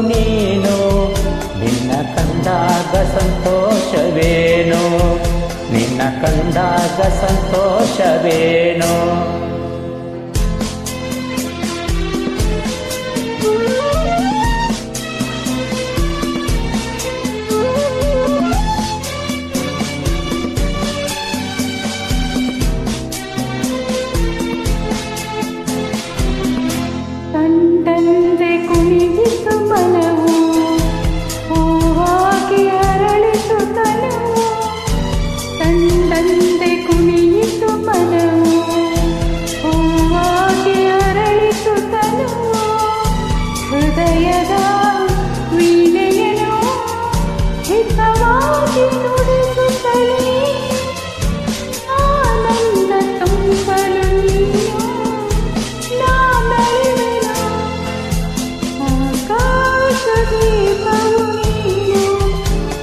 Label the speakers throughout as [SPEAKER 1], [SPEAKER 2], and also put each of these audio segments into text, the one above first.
[SPEAKER 1] ನೀನು, ನಿನ್ನ ಕಂಡಾಗ ಸಂತೋಷವೇನು, ನಿನ್ನ ಕಂಡಾಗ ಸಂತೋಷವೇನು.
[SPEAKER 2] ಕಂಡಂತೆ ಕುಣಿಯಿತು ಮನವು, ಹೂವಾಗಿ ಅರಳಿತು ತನವು. ಕಂಡಂತೆ ಕುಣಿಯಿತು ಮನವು, ಹೂವಾಗಿ ಅರಳಿತು ತನವು. ಹೃದಯದ ವೀಣೆಯನು ಹಿತವಾಗಿ ನುಡಿಸುತ್ತಲೇ ಆನಂದ ತುಂಬಲು ನೀನು ದೀಪವು ನೀನು,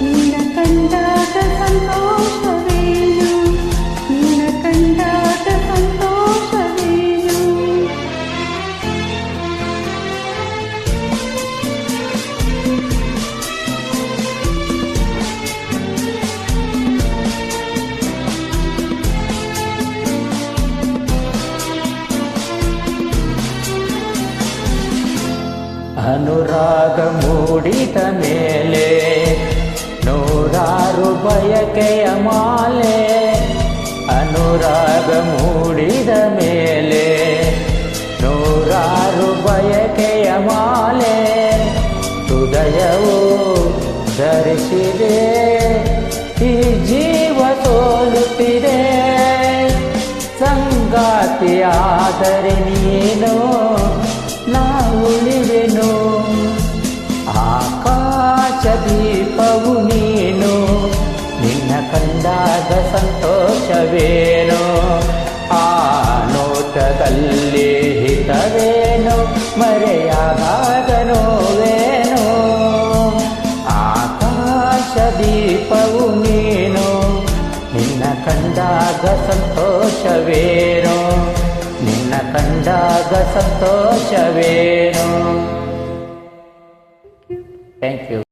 [SPEAKER 2] ನಿನ್ನ ಕಂಡಾಗ ಸಂತೋಷವೇನು, ನಿನ್ನ ಕಂಡಾಗ ಸಂತೋಷವೇನು.
[SPEAKER 1] ಅನುರಾಗ ಮೂಡಿದ ಮೇಲೆ ನೂರಾರು ಬಯಕೆಯ ಮಾಲೆ, ಅನುರಾಗ ಮೂಡಿದ ಮೇಲೆ ನೂರಾರು ಬಯಕೆಯ ಮಾಲೆ. ಹೃದಯವು ಧರಿಸಿದೆ, ಈ ಜೀವ ಸೋಲುತ್ತಿದೆ. ಸಂಗಾತಿಯಾದರೆ ನೀನು, ನಾ ಉಳಿವೆನು. ಆಕಾಶ ದೀಪವು ನೀನು, ನಿನ್ನ ಕಂಡಾಗ ಸಂತೋಷವೇನು. ಆ ನೋಟದಲ್ಲಿ ಹಿತವೇನು, ಮರೆಯಾದಾಗ ನೋವೇನು. ಆಕಾಶ ದೀಪವು ನೀನು, ನಿನ್ನ ಕಂಡಾಗ ಸಂತೋಷವೇನು, ನಿನ್ನ ಕಂಡಾಗ ಸಂತೋಷವೇನು. Thank you.